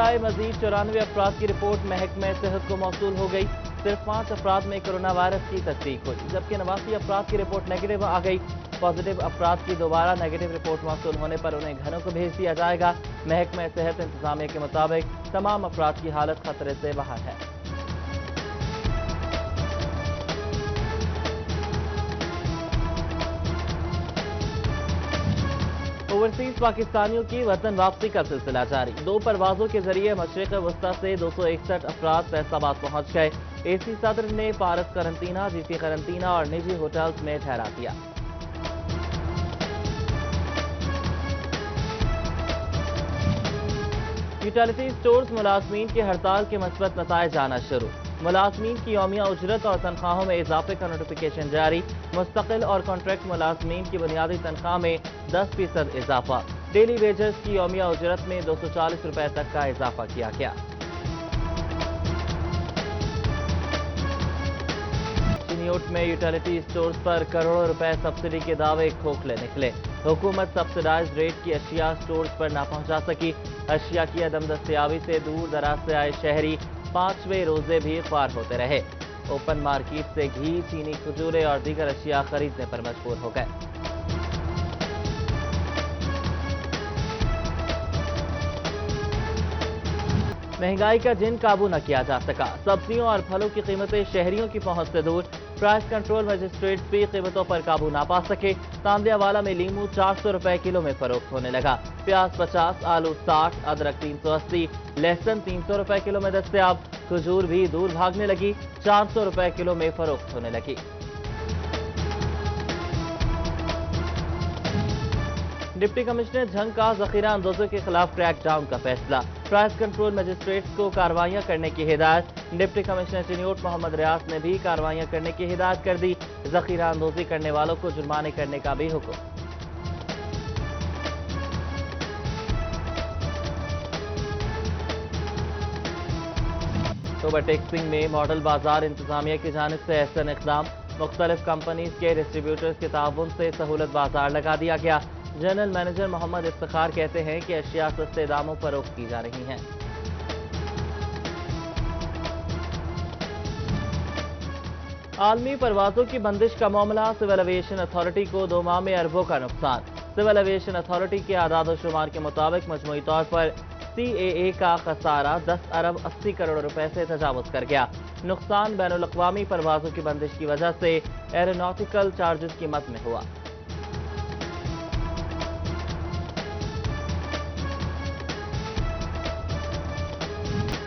बजाय मजीद 94 अफराद की रिपोर्ट महकमे सेहत को मौसूल हो गई। सिर्फ 5 अफराद में कोरोना वायरस की तस्दीक हुई, जबकि 89 अफराद की रिपोर्ट नेगेटिव आ गई। पॉजिटिव अफराद की दोबारा नेगेटिव रिपोर्ट मौसूल होने पर उन्हें घरों को भेज दिया जाएगा। महकमे सेहत इंतजामिया के मुताबिक तमाम अफराद की हालत खतरे से बाहर है। ओवरसीज पाकिस्तानियों की वतन वापसी का सिलसिला जारी। 2 परवाजों के जरिए मशरिक़ वस्ता से 261 अफराद फैसलाबाद पहुंच गए। एसी सदर ने पारस करंतना, जीसी करंतना और निजी होटल्स में ठहरा दिया। यूटिलिटी स्टोर्स मुलाजमीन की हड़ताल के मस्बत नताइज आना शुरू। मुलाजमीन की यौमिया उजरत और तनख्वाहों में इजाफे का नोटिफिकेशन जारी। मुस्तकिल और कॉन्ट्रैक्ट मुलाजमीन की बुनियादी तनख्वाह में 10% इजाफा। डेली वेजेस की यौमिया उजरत में 240 रुपए तक का इजाफा किया गया। चिन्योट में यूटिलिटी स्टोर्स पर करोड़ों रुपए सब्सिडी के दावे खोखले निकले। हुकूमत सब्सिडाइज रेट की अशिया स्टोर्स पर ना पहुंचा सकी। अशिया की अदम दस्तयाबी से दूर दराज से आए शहरी 5वें रोजे भी ख्वार होते रहे। ओपन मार्केट से घी, चीनी, खजूरें और दीगर अशिया खरीदने पर मजबूर हो गए। महंगाई का जिन काबू न किया जा सका। सब्जियों और फलों की कीमतें शहरियों की पहुंच से दूर। प्राइस कंट्रोल मजिस्ट्रेट्स भी कीमतों पर काबू ना पा सके। तांदियावाला में लीमू 400 रुपए किलो में फरोख्त होने लगा। प्याज 50, आलू 60, अदरक 380, लहसुन 300 रुपए किलो में दस्तयाब। खजूर भी दूर भागने लगी, 400 रुपए किलो में फरोख्त होने लगी। डिप्टी कमिश्नर झंग का जखीरा अंदोजों के खिलाफ क्रैक डाउन का फैसला। प्राइस कंट्रोल मजिस्ट्रेट्स को कार्रवाइयां करने की हिदायत। डिप्टी कमिश्नर चिन्योट मोहम्मद रियाज ने भी कार्रवाइयां करने की हिदायत कर दी। जखीरा अंदोजी करने वालों को जुर्माने करने का भी हुक्म। ओवर टैक्सिंग में मॉडल बाजार इंतजामिया की जानिब से एहसन इक़दाम। मुख्तलिफ कंपनीज के डिस्ट्रीब्यूटर्स के ताउन से सहूलत बाजार लगा दिया गया। जनरल मैनेजर मोहम्मद इफ्तिखार कहते हैं कि अशिया सस्ते दामों पर फरोख्त की जा रही हैं। आलमी परवाजों की बंदिश का मामला। सिविल एविएशन अथॉरिटी को 2 माह में अरबों का नुकसान। सिविल एविएशन अथॉरिटी के आदाद शुमार के मुताबिक मजमूई तौर पर CAA का खसारा 10 अरब 80 करोड़ रुपए से तजावुज कर गया। नुकसान बैनुल अक़वामी परवाजों की बंदिश की वजह से एरोनॉटिकल चार्जेस की मद में हुआ।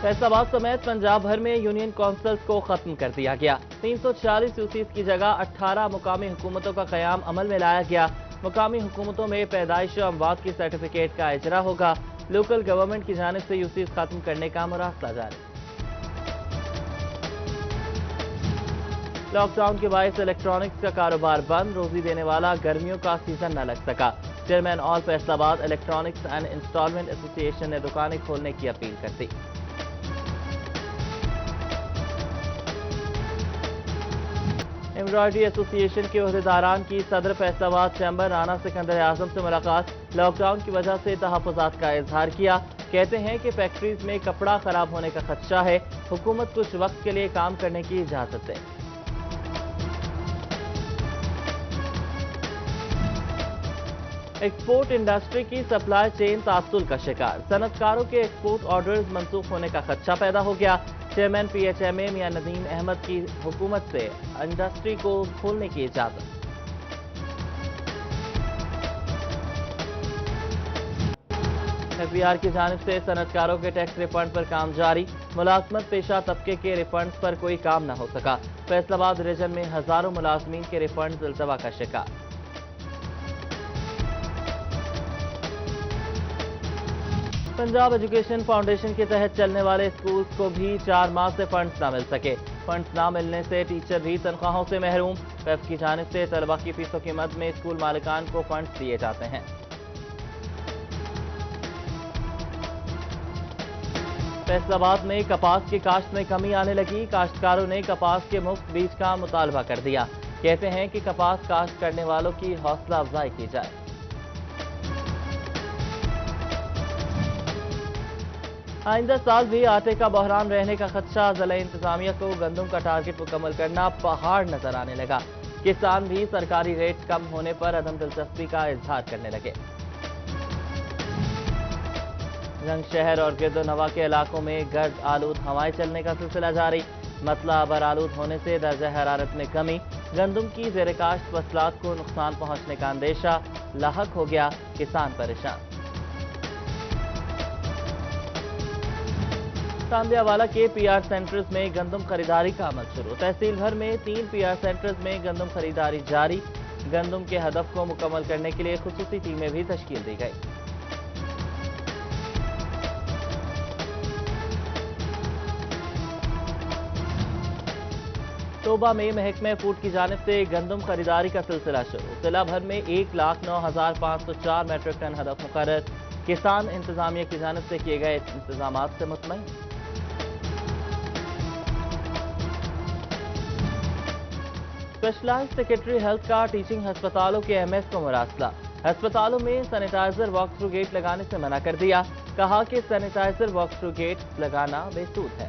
फैसलाबाद समेत पंजाब भर में यूनियन काउंसिल्स को खत्म कर दिया गया। 346 यूसीस की जगह 18 मुकामी हुकूमतों का क़याम अमल में लाया गया। मुकामी हुकूमतों में पैदाइश अमवात की सर्टिफिकेट का इजरा होगा। लोकल गवर्नमेंट की जानिब से यूसीस खत्म करने का मुरासला जारी। लॉकडाउन के बायस इलेक्ट्रॉनिक्स का कारोबार बंद। रोजी देने वाला गर्मियों का सीजन न लग सका। Chairman all Faisalabad electronics and installment association ने दुकानें खोलने की अपील कर दी। एम्ब्रॉयडरी एसोसिएशन के अहदेदारान की सदर फैसलाबाद चैम्बर राना सिकंदर आजम से मुलाकात। लॉकडाउन की वजह से तहफ़्फ़ुज़ात का इजहार किया। कहते हैं कि फैक्ट्रीज में कपड़ा खराब होने का खदशा है। हुकूमत कुछ वक्त के लिए काम करने की इजाजत दे। एक्सपोर्ट इंडस्ट्री की सप्लाई चेन तासुल का शिकार। सनतकारों के एक्सपोर्ट ऑर्डर्स मंसूख होने का खदशा पैदा हो गया। चेयरमैन PHMA मियां नदीम अहमद की हुकूमत से इंडस्ट्री को खोलने की इजाजत। FBR की जानिब से सनतकारों के टैक्स रिफंड पर काम जारी। मुलाजमत पेशा तबके के रिफंड पर कोई काम न हो सका। फैसलाबाद रीजन में हजारों मुलाजमीन के रिफंड इल्तवा का शिकार। पंजाब एजुकेशन फाउंडेशन के तहत चलने वाले स्कूल्स को भी 4 माह से फंड्स न मिल सके। फंड्स न मिलने से टीचर भी तनख्वाहों से महरूम। पैफ की जानिब से तलबा की फीसों की मद में स्कूल मालिकान को फंड्स दिए जाते हैं। फैसलाबाद में कपास की काश्त में कमी आने लगी। काश्तकारों ने कपास के मुफ्त बीज का मुतालबा कर दिया। कहते हैं कि कपास काश्त करने वालों की हौसला अफजाई की जाए। آئندہ سال بھی آٹے کا بحران رہنے کا خدشہ، ضلع انتظامیہ کو گندم کا ٹارگٹ مکمل کرنا پہاڑ نظر آنے لگا۔ کسان بھی سرکاری ریٹ کم ہونے پر عدم دلچسپی کا اظہار کرنے لگے۔ جنگ شہر اور گرد و نواح کے علاقوں میں گرد آلود ہوائیں چلنے کا سلسلہ جاری، مطلع ابر آلود ہونے سے درجہ حرارت میں کمی، گندم کی زیر کاشت فصلات کو نقصان پہنچنے کا اندیشہ، لاحق ہو گیا کسان پریشان۔ تاندیہ والا کے پی آر سینٹرز میں گندم خریداری کا عمل شروع، تحصیل بھر میں 3 پی آر سینٹرز میں گندم خریداری جاری، گندم کے ہدف کو مکمل کرنے کے لیے خصوصی ٹیمیں بھی تشکیل دی گئی۔ توبہ میں محکمہ فوڈ کی جانب سے گندم خریداری کا سلسلہ شروع، ضلع بھر میں 1,09,504 میٹرک ٹن ہدف مقرر، کسان انتظامیہ کی جانب سے کیے گئے انتظامات سے مطمئن۔ اسپیشلائزڈ سیکرٹری ہیلتھ کا ٹیچنگ ہسپتالوں کے ایم ایس کو مراسلہ، ہسپتالوں میں سینیٹائزر واک تھرو گیٹ لگانے سے منع کر دیا، کہا کہ سینیٹائزر واک تھرو گیٹ لگانا بے سود ہے۔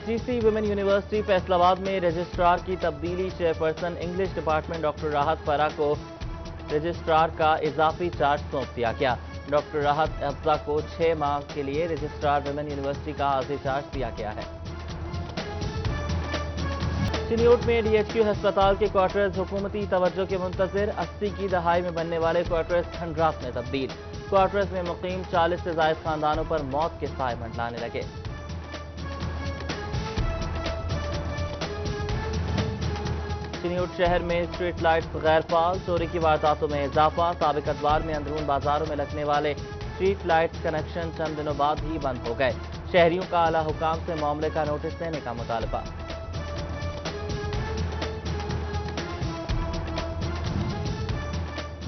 جی سی ویمن یونیورسٹی فیصل آباد میں رجسٹرار کی تبدیلی، چیئرپرسن انگلش ڈپارٹمنٹ ڈاکٹر راحت فرا کو رجسٹرار کا اضافی چارج سونپ دیا گیا۔ ڈاکٹر راحت افزا کو 6 ماہ کے لیے رجسٹرار ویمن یونیورسٹی کا عارضی چارج دیا گیا ہے۔ چنیوٹ میں ڈی ایچ کیو ہسپتال کے کوارٹرز حکومتی توجہ کے منتظر، 80 کی دہائی میں بننے والے کوارٹرز کھنڈرات میں تبدیل، کوارٹرز میں مقیم 40 سے زائد خاندانوں پر موت کے سائے منڈلانے لگے۔ چنیوٹ شہر میں اسٹریٹ لائٹس غیر فعال، چوری کی وارداتوں میں اضافہ، سابق ادوار میں اندرون بازاروں میں لگنے والے اسٹریٹ لائٹس کنیکشن چند دنوں بعد ہی بند ہو گئے، شہریوں کا اعلیٰ حکام سے معاملے کا نوٹس دینے کا مطالبہ۔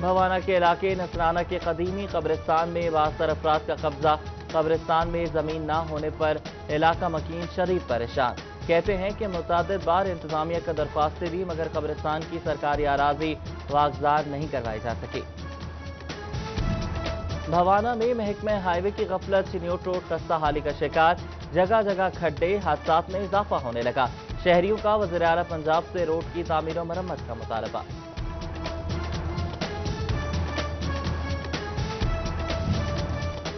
بھوانا کے علاقے نسرانہ کے قدیمی قبرستان میں 72 افراد کا قبضہ، قبرستان میں زمین نہ ہونے پر علاقہ مکین شدید پریشان، کہتے ہیں کہ متعدد بار انتظامیہ کا درخواستیں دی مگر قبرستان کی سرکاری اراضی واگزار نہیں کروائی جا سکی۔ بھوانا میں محکمہ ہائی وے کی غفلت، چنیوٹ روڈ خستہ حالی کا شکار، جگہ جگہ کھڈے، حادثات میں اضافہ ہونے لگا، شہریوں کا وزیر اعلیٰ پنجاب سے روڈ کی تعمیر و مرمت کا مطالبہ۔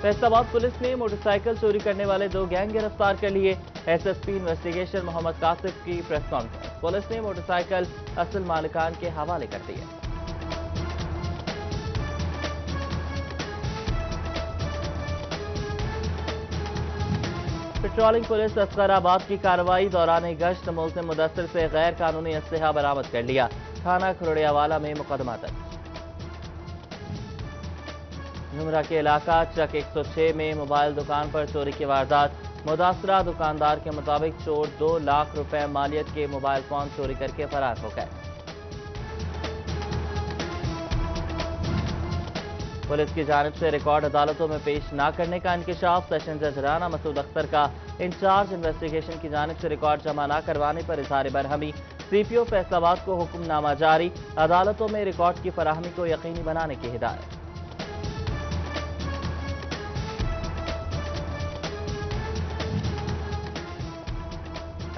فیصل آباد پولیس نے موٹر سائیکل چوری کرنے والے 2 گینگ گرفتار کر لیے، ایس ایس پی انویسٹیگیشن محمد کاسف کی پریس کانفرنس، پولیس نے موٹر سائیکل اصل مالکان کے حوالے کر دیے۔ پیٹرولنگ پولیس اصغر آباد کی کارروائی دوران گشت ملزم مدثر سے غیر قانونی اسلحہ برآمد کر لیا، تھانہ کھروڑیا والا میں مقدمہ درج۔ جمرہ کے علاقہ چک 106 میں موبائل دکان پر چوری کی واردات، متاثرہ دکاندار کے مطابق چور 2 لاکھ روپے مالیت کے موبائل فون چوری کر کے فرار ہو گئے۔ پولیس کی جانب سے ریکارڈ عدالتوں میں پیش نہ کرنے کا انکشاف، سیشن جج رانا مسعود اختر کا انچارج انویسٹیگیشن کی جانب سے ریکارڈ جمع نہ کروانے پر اظہار برہمی، سی پی او فیصل آباد کو حکم نامہ جاری، عدالتوں میں ریکارڈ کی فراہمی کو یقینی بنانے کی ہدایت۔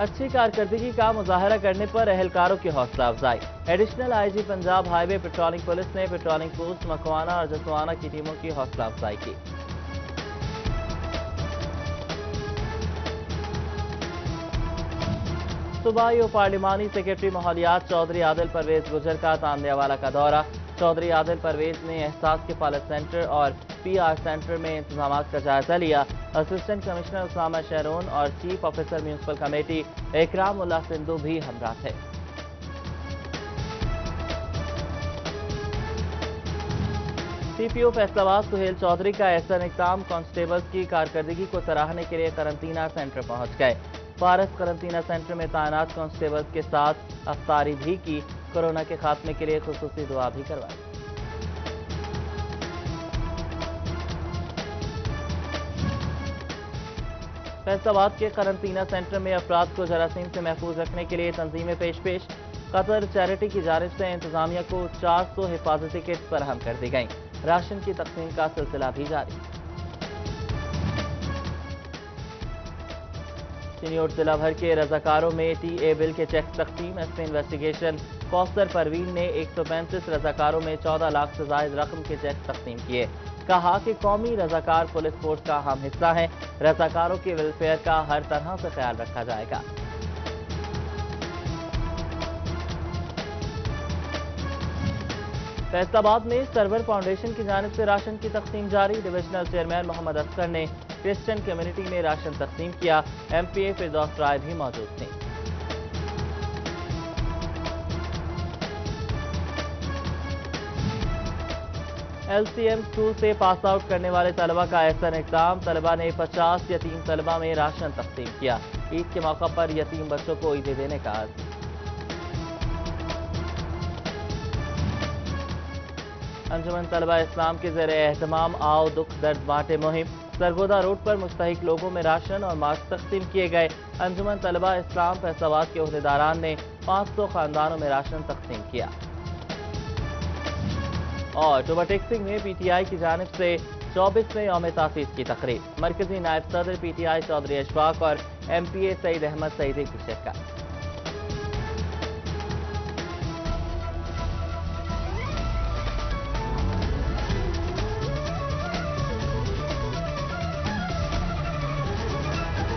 اچھی کارکردگی کا مظاہرہ کرنے پر اہلکاروں کی حوصلہ افزائی، additional I G Punjab highway patrolling police نے پیٹرولنگ پوسٹ مکوانا اور جسوانہ کی ٹیموں کی حوصلہ افزائی کی۔ صوبائی و پارلیمانی سیکرٹری ماحولیات چودھری عادل پرویز گجر کا تاندیہ والا کا دورہ، چودھری عادل پرویز نے احساس کفالت سینٹر اور پی آر سینٹر میں انتظامات کا جائزہ لیا، اسسٹنٹ کمشنر اسامہ شہرون اور چیف آفیسر میونسپل کمیٹی اکرام اللہ سندھو بھی ہمراہ تھے۔ سی پی او فیصل آباد سہیل چودھری کا احسن اقدام، کانسٹیبلز کی کارکردگی کو سراہنے کے لیے قرنطینہ سینٹر پہنچ گئے، فارس قرنطینہ سینٹر میں تعینات کانسٹیبلز کے ساتھ افطاری بھی کی، کورونا کے خاتمے کے لیے خصوصی دعا بھی کروائی۔ فیصل آباد کے قرنطینہ سینٹر میں افراد کو جراثیم سے محفوظ رکھنے کے لیے تنظیمیں پیش قطر چیریٹی کی جانب سے انتظامیہ کو 400 حفاظتی کٹس فراہم کر دی گئیں، راشن کی تقسیم کا سلسلہ بھی جاری۔ चिन्योट जिला भर के रजाकारों में टीए बिल के चेक तकसीम। एसपी इन्वेस्टिगेशन कौसर परवीन ने 135 रजाकारों में 14 लाख से जायद रकम के चेक तकसीम किए। कहा कि कौमी रजाकार पुलिस फोर्स का अहम हिस्सा है। रजाकारों के वेलफेयर का हर तरह से ख्याल रखा जाएगा। फैसलाबाद में सर्वर फाउंडेशन की जानिब से राशन की तकसीम जारी। डिविजनल चेयरमैन मोहम्मद असगर ने क्रिश्चियन कम्युनिटी में राशन तकसीम किया। एमपीए फिरदौस राय भी मौजूद थी। एलसीएम स्कूल से पास आउट करने वाले तलबा का एहसन इक़दाम। तलबा ने 50 यतीम तलबा में राशन तकसीम किया। ईद के मौका पर यतीम बच्चों को ईदें देने का अर्ज। अंजुमन तलबा इस्लाम के ज़ेरे एहतमाम आओ दुख दर्द बांटे मुहिम। सरगोदा रोड पर मुस्तहिक लोगों में राशन और मास्क तकसीम किए गए। अंजुमन तलबा इस्लाम फैसलाबाद के ओहदेदारान ने 500 खानदानों में राशन तकसीम किया। और टोबाटेक्सिंग में पीटीआई की जानिब से 24वें यौम तासीस की तकरीब। मरकजी नायब सदर पीटीआई चौधरी अशफाक और एमपीए सईद अहमद सईदी की शिरकत।